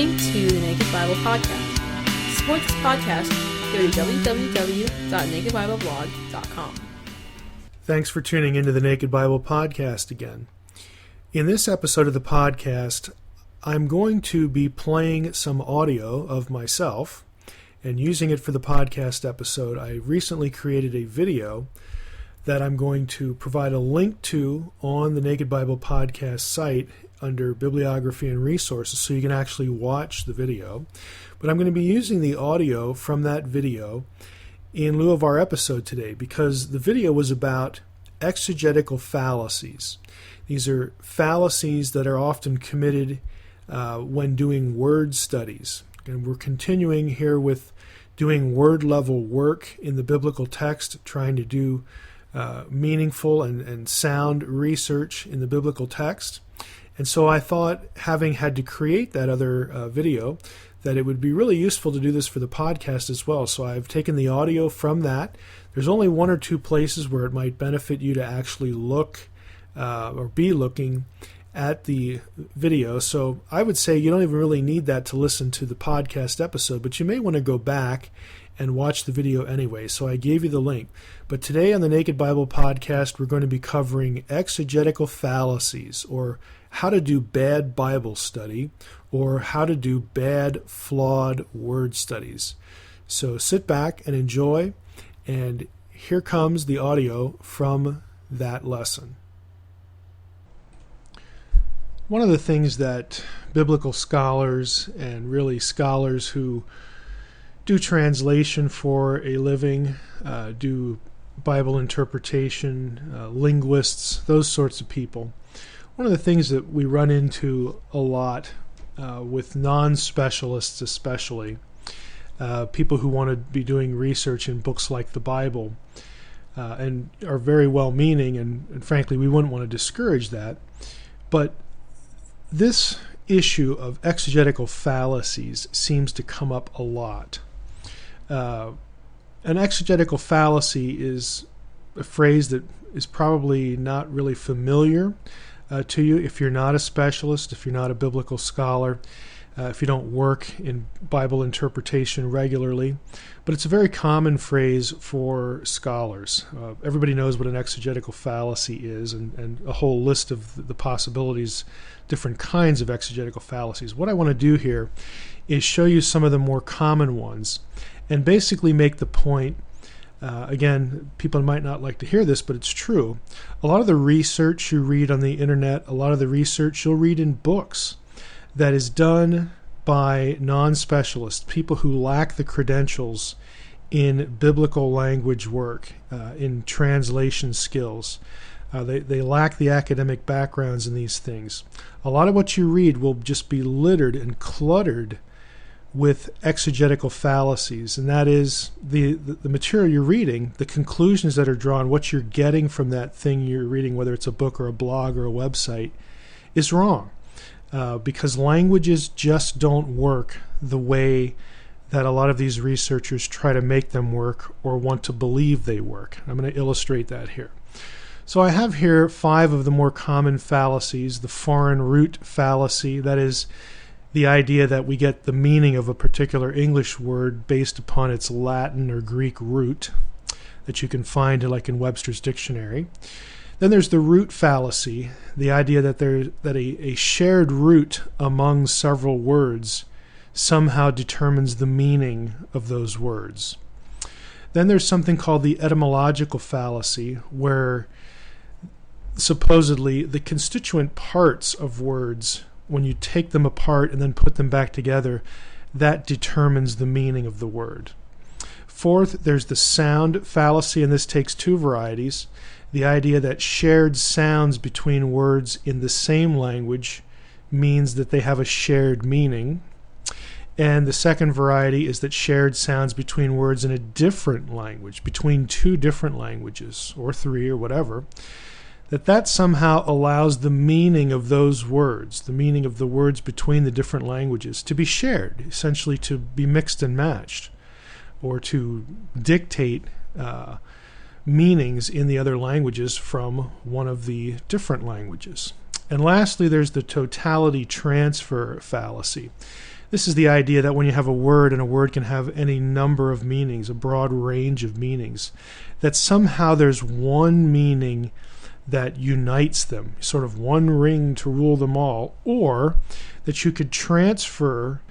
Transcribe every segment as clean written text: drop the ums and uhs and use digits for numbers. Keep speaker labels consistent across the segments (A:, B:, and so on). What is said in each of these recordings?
A: listening to the Naked Bible Podcast. To support this podcast, go to www.nakedbibleblog.com.
B: Thanks for tuning into the Naked Bible Podcast again. In this episode of the podcast, I'm going to be playing some audio of myself and using it for the podcast episode. I recently created a video that I'm going to provide a link to on the Naked Bible Podcast site under Bibliography and Resources, so you can actually watch the video. But I'm going to be using the audio from that video in lieu of our episode today, because the video was about exegetical fallacies. These are fallacies that are often committed when doing word studies. And we're continuing here with doing word-level work in the biblical text, trying to do meaningful and sound research in the biblical text. And so I thought, having had to create that other video, that it would be really useful to do this for the podcast as well. So I've taken the audio from that. There's only one or two places where it might benefit you to actually look or be looking at the video. So I would say you don't even really need that to listen to the podcast episode, but you may want to go back and watch the video anyway. So I gave you the link. But today on the Naked Bible Podcast, we're going to be covering exegetical fallacies, or how to do bad Bible study, or how to do bad, flawed word studies. So sit back and enjoy, and here comes the audio from that lesson. One of the things that biblical scholars, and really scholars who do translation for a living, do Bible interpretation, linguists, those sorts of people, one of the things that we run into a lot with non-specialists especially, people who want to be doing research in books like the Bible, and are very well-meaning, and frankly we wouldn't want to discourage that, but this issue of exegetical fallacies seems to come up a lot. An exegetical fallacy is a phrase that is probably not really familiar to you if you're not a specialist, if you're not a biblical scholar, if you don't work in Bible interpretation regularly. But it's a very common phrase for scholars. Everybody knows what an exegetical fallacy is, and a whole list of the possibilities, different kinds of exegetical fallacies. What I want to do here is show you some of the more common ones and basically make the point, again, people might not like to hear this, but it's true. A lot of the research you read on the internet, a lot of the research you'll read in books that is done by non-specialists, people who lack the credentials in biblical language work, in translation skills. They lack the academic backgrounds in these things. A lot of what you read will just be littered and cluttered with exegetical fallacies, and that is the material you're reading, the conclusions that are drawn, what you're getting from that thing you're reading, whether it's a book or a blog or a website, is wrong. Because languages just don't work the way that a lot of these researchers try to make them work or want to believe they work. I'm going to illustrate that here. So I have here 5 of the more common fallacies. The foreign root fallacy, that is the idea that we get the meaning of a particular English word based upon its Latin or Greek root that you can find like in Webster's dictionary. Then there's the root fallacy, the idea that a shared root among several words somehow determines the meaning of those words. Then there's something called the etymological fallacy, where supposedly the constituent parts of words, when you take them apart and then put them back together, that determines the meaning of the word. Fourth, there's the sound fallacy, and this takes 2 varieties. The idea that shared sounds between words in the same language means that they have a shared meaning. And the second variety is that shared sounds between words in a different language, between 2 different languages, or 3 or whatever, that somehow allows the meaning of those words, the meaning of the words between the different languages, to be shared, essentially to be mixed and matched, or to dictate meanings in the other languages from one of the different languages. And lastly, there's the totality transfer fallacy. This is the idea that when you have a word, and a word can have any number of meanings, a broad range of meanings, that somehow there's one meaning that unites them, sort of one ring to rule them all, or that you could transfer,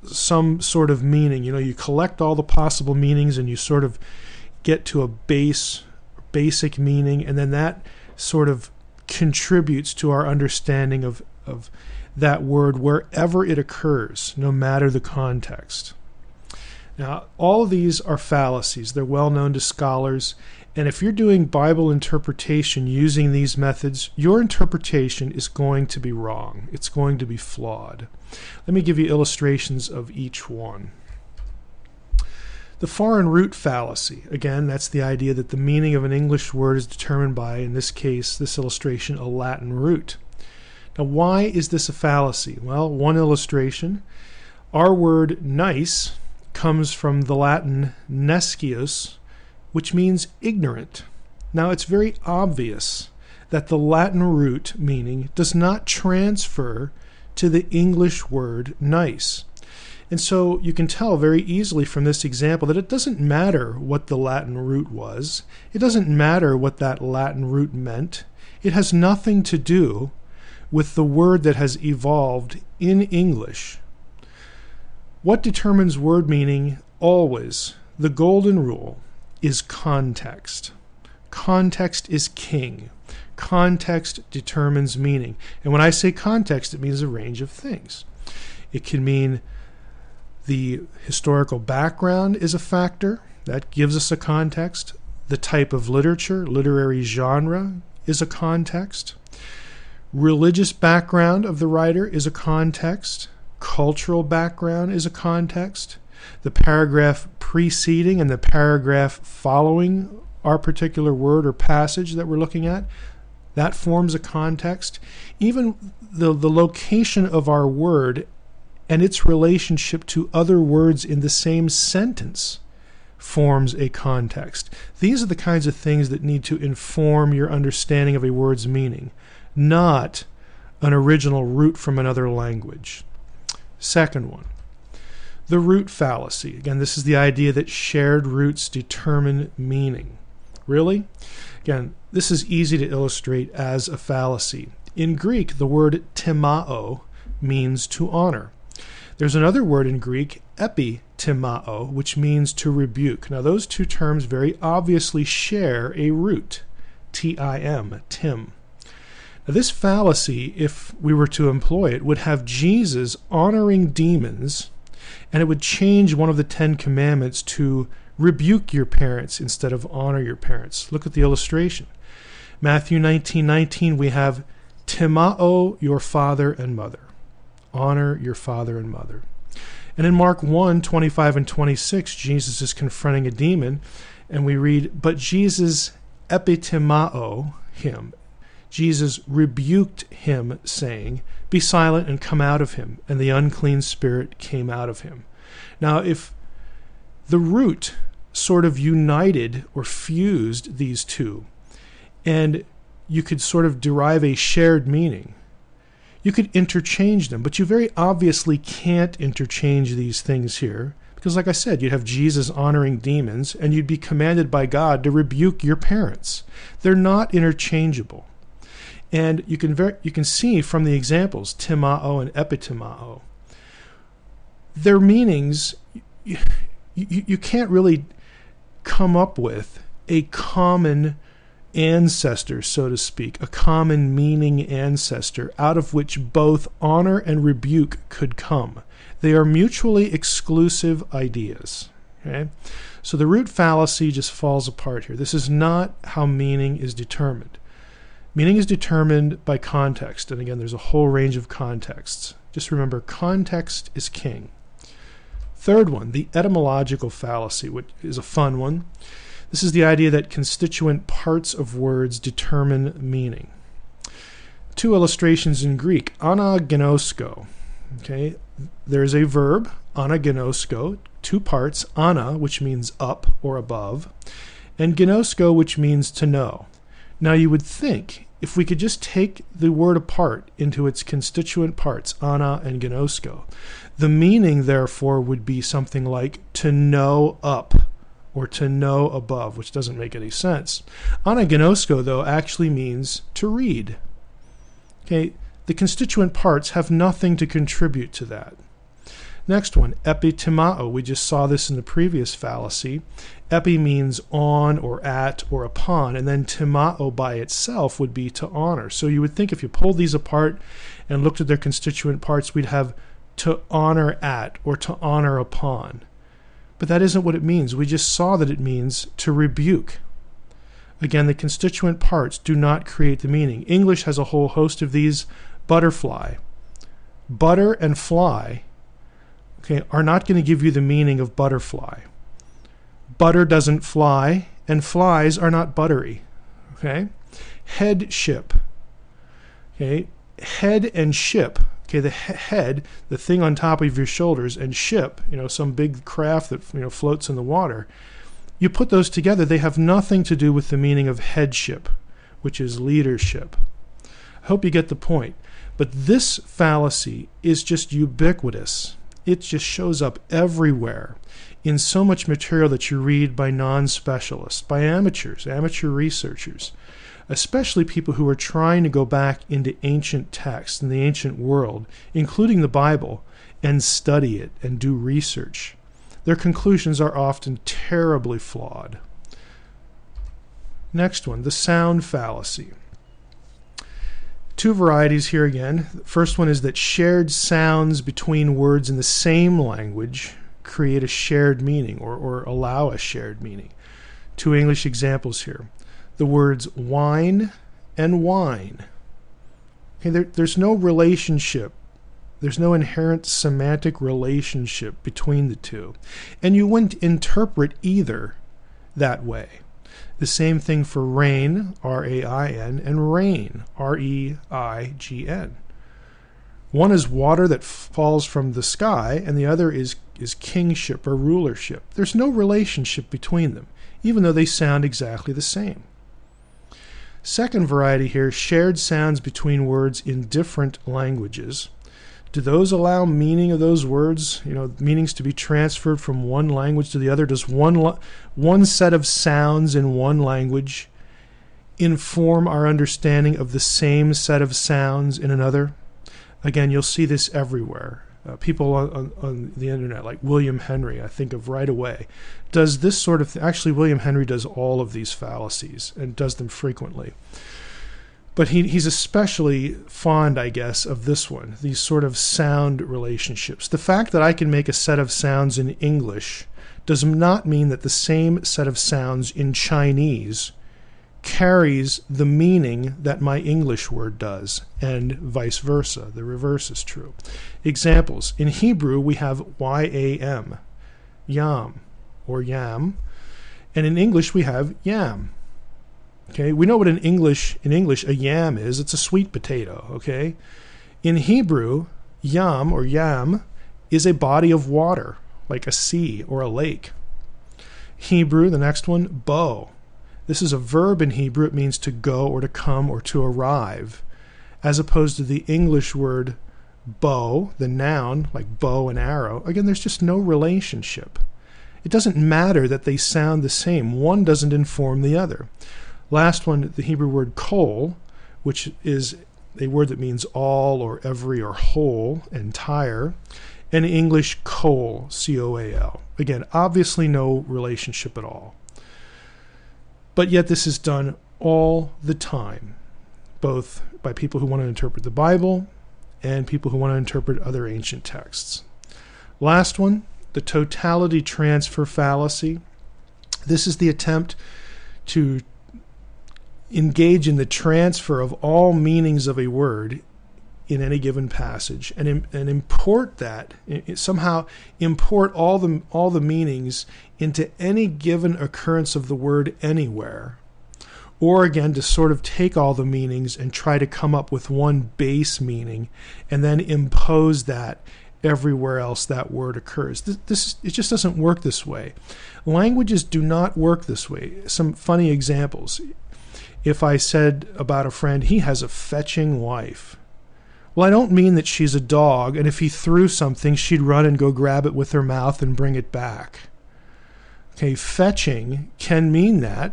B: some sort of meaning. You collect all the possible meanings and you sort of get to a basic meaning, and then that sort of contributes to our understanding of that word wherever it occurs, no matter the context. Now, all of these are fallacies. They're well known to scholars. And if you're doing Bible interpretation using these methods, your interpretation is going to be wrong. It's going to be flawed. Let me give you illustrations of each one. The foreign root fallacy. Again, that's the idea that the meaning of an English word is determined by, in this case, this illustration, a Latin root. Now, why is this a fallacy? Well, one illustration. Our word nice comes from the Latin nescius, which means ignorant. Now, it's very obvious that the Latin root meaning does not transfer to the English word nice. And so you can tell very easily from this example that it doesn't matter what the Latin root was. It doesn't matter what that Latin root meant. It has nothing to do with the word that has evolved in English. What determines word meaning always, the golden rule, is context. Context is king. Context determines meaning. And when I say context, it means a range of things. It can mean the historical background is a factor. That gives us a context. The type of literature, literary genre, is a context. Religious background of the writer is a context. Cultural background is a context. The paragraph preceding and the paragraph following our particular word or passage that we're looking at, that forms a context. Even the location of our word and its relationship to other words in the same sentence forms a context. These are the kinds of things that need to inform your understanding of a word's meaning, not an original root from another language. Second one, the root fallacy. Again, this is the idea that shared roots determine meaning. Really? Again, this is easy to illustrate as a fallacy. In Greek, the word timao means to honor. There's another word in Greek, epitimao, which means to rebuke. Now, those two terms very obviously share a root, T-I-M, tim. Now, this fallacy, if we were to employ it, would have Jesus honoring demons, and it would change one of the 10 commandments to rebuke your parents instead of honor your parents. Look at the illustration. Matthew 19:19, we have timao your father and mother. Honor your father and mother. And in Mark 1:25 and 26, Jesus is confronting a demon, and we read, but Jesus epitimao him. Jesus rebuked him, saying, be silent and come out of him. And the unclean spirit came out of him. Now, if the root sort of united or fused these two, and you could sort of derive a shared meaning, you could interchange them, but you very obviously can't interchange these things here, because like I said, you'd have Jesus honoring demons, and you'd be commanded by God to rebuke your parents. They're not interchangeable. And you can see from the examples, timao and epitimao, their meanings, you can't really come up with a common ancestor, so to speak, a common meaning ancestor out of which both honor and rebuke could come. They are mutually exclusive ideas. Okay? So the root fallacy just falls apart here. This is not how meaning is determined. Meaning is determined by context, and again, there's a whole range of contexts. Just remember, context is king. Third one, the etymological fallacy, which is a fun one. This is the idea that constituent parts of words determine meaning. Two illustrations in Greek, anaginosko. Okay, there's a verb, anaginosko, two parts, ana, which means up or above, and ginosko, which means to know. Now, you would think if we could just take the word apart into its constituent parts, ana and gnosko, the meaning, therefore, would be something like to know up or to know above, which doesn't make any sense. Ana gnosko, though, actually means to read. Okay, the constituent parts have nothing to contribute to that. Next one, epitimao. We just saw this in the previous fallacy. Epi means on or at or upon, and then timao by itself would be to honor. So you would think if you pulled these apart and looked at their constituent parts, we'd have to honor at or to honor upon. But that isn't what it means. We just saw that it means to rebuke. Again, the constituent parts do not create the meaning. English has a whole host of these. Butterfly. Butter and fly, okay, are not going to give you the meaning of butterfly. Butter doesn't fly, and flies are not buttery. Okay? Headship. Okay? Head and ship. Okay, the head, the thing on top of your shoulders, and ship, some big craft that floats in the water. You put those together, they have nothing to do with the meaning of headship, which is leadership. I hope you get the point. But this fallacy is just ubiquitous. It just shows up everywhere in so much material that you read by non-specialists, by amateurs, amateur researchers, especially people who are trying to go back into ancient texts in the ancient world, including the Bible, and study it and do research. Their conclusions are often terribly flawed. Next one, the sound fallacy. Two varieties here again. The first one is that shared sounds between words in the same language create a shared meaning or allow a shared meaning. Two English examples here. The words wine and wine. Okay, there's no relationship. There's no inherent semantic relationship between the two. And you wouldn't interpret either that way. The same thing for rain, R-A-I-N, and reign, R-E-I-G-N. One is water that falls from the sky, and the other is kingship or rulership. There's no relationship between them, even though they sound exactly the same. Second variety here, shared sounds between words in different languages. Do those allow meaning of those words, meanings to be transferred from one language to the other? Does one set of sounds in one language inform our understanding of the same set of sounds in another? Again, you'll see this everywhere. People on the internet, like William Henry, I think of right away, does this sort of thing. Actually, William Henry does all of these fallacies and does them frequently. But he's especially fond, I guess, of this one, these sort of sound relationships. The fact that I can make a set of sounds in English does not mean that the same set of sounds in Chinese carries the meaning that my English word does, and vice versa. The reverse is true. Examples. In Hebrew, we have Y-A-M, yam, or yam, and in English, we have yam. Okay, we know what in English a yam is. It's a sweet potato, okay? In Hebrew, yam or yam is a body of water, like a sea or a lake. Hebrew, the next one, bo. This is a verb in Hebrew. It means to go or to come or to arrive, as opposed to the English word bow, the noun, like bow and arrow. Again, there's just no relationship. It doesn't matter that they sound the same. One doesn't inform the other. Last one, the Hebrew word kol, which is a word that means all or every or whole, entire, and English coal, C-O-A-L. Again, obviously no relationship at all. But yet this is done all the time, both by people who want to interpret the Bible and people who want to interpret other ancient texts. Last one, the totality transfer fallacy. This is the attempt to engage in the transfer of all meanings of a word in any given passage and import that, somehow import all the meanings into any given occurrence of the word anywhere. Or again, to sort of take all the meanings and try to come up with one base meaning and then impose that everywhere else that word occurs. It just doesn't work this way. Languages do not work this way. Some funny examples. If I said about a friend, he has a fetching wife, well, I don't mean that she's a dog, and if he threw something, she'd run and go grab it with her mouth and bring it back. Okay, fetching can mean that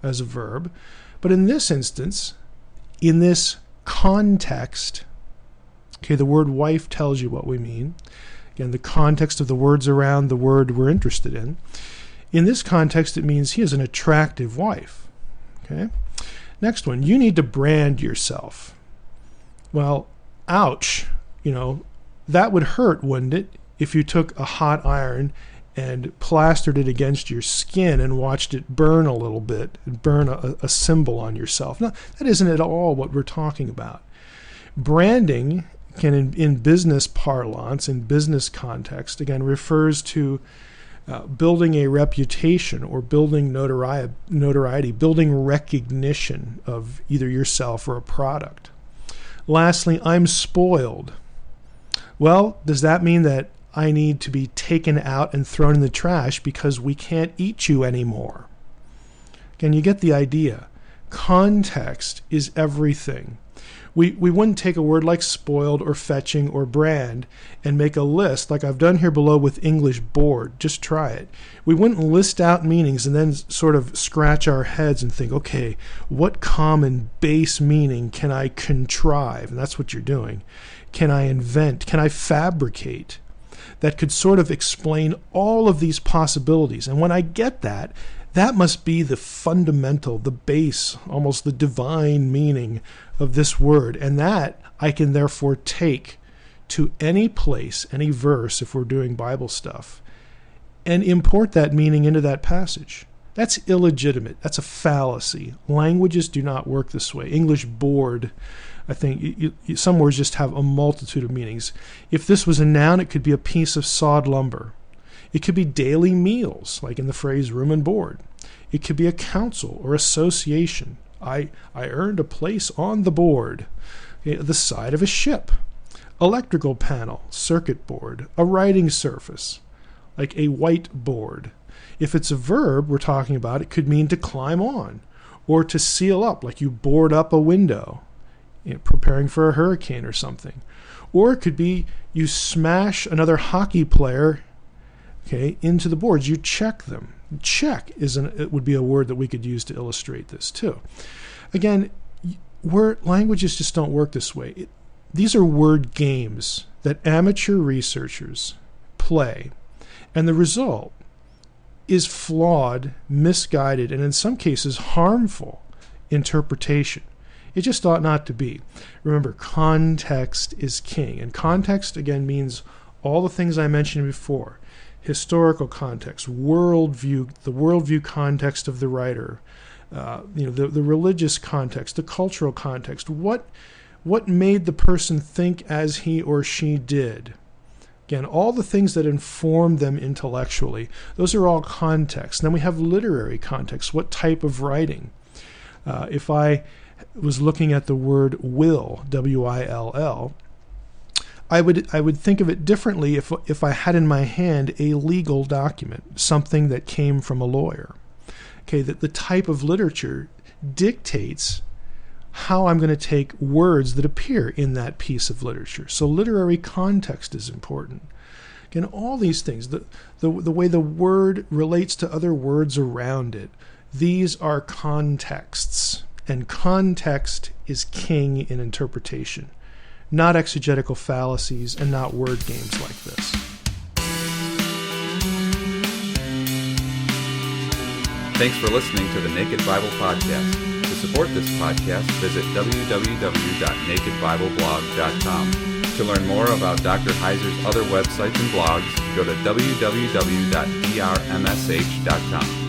B: as a verb, but in this instance, in this context, okay, the word wife tells you what we mean. Again, the context of the words around the word we're interested in. In this context, it means he has an attractive wife. Okay. Next one, you need to brand yourself. Well, ouch, that would hurt, wouldn't it, if you took a hot iron and plastered it against your skin and watched it burn a little bit and burn a symbol on yourself. No, that isn't at all what we're talking about. Branding can, in business parlance, in business context, again, refers to building a reputation or building notoriety, building recognition of either yourself or a product. Lastly, I'm spoiled. Well, does that mean that I need to be taken out and thrown in the trash because we can't eat you anymore? Again, you get the idea. Context is everything. We wouldn't take a word like spoiled or fetching or brand and make a list like I've done here below with English board. Just try it. We wouldn't list out meanings and then sort of scratch our heads and think, okay, what common base meaning can I contrive? And that's what you're doing. Can I invent? Can I fabricate? That could sort of explain all of these possibilities. And when I get that, that must be the fundamental, the base, almost the divine meaning of this word. And that I can therefore take to any place, any verse, if we're doing Bible stuff, and import that meaning into that passage. That's illegitimate. That's a fallacy. Languages do not work this way. English board, I think some words just have a multitude of meanings. If this was a noun, it could be a piece of sawed lumber. It could be daily meals, like in the phrase room and board. It could be a council or association. I earned a place on the board. Okay, the side of a ship. Electrical panel, circuit board, a writing surface, like a whiteboard. If it's a verb we're talking about, it could mean to climb on or to seal up, like you board up a window, preparing for a hurricane or something. Or it could be you smash another hockey player, okay, into the boards. You check them. Check it would be a word that we could use to illustrate this too. Again, languages just don't work this way. These are word games that amateur researchers play, and the result is flawed, misguided, and in some cases harmful interpretation. It just ought not to be. Remember, context is king, and context again means all the things I mentioned before. Historical context, worldview, the worldview context of the writer, the religious context, the cultural context. What made the person think as he or she did? Again, all the things that inform them intellectually, those are all context. Then we have literary context. What type of writing? If I was looking at the word will, W-I-L-L, I would think of it differently if I had in my hand a legal document, something that came from a lawyer. Okay, that the type of literature dictates how I'm going to take words that appear in that piece of literature. So literary context is important. Again, all these things, the way the word relates to other words around it, these are contexts. And context is king in interpretation. Not exegetical fallacies, and not word games like this.
C: Thanks for listening to the Naked Bible Podcast. To support this podcast, visit www.nakedbibleblog.com. To learn more about Dr. Heiser's other websites and blogs, go to www.drmsh.com.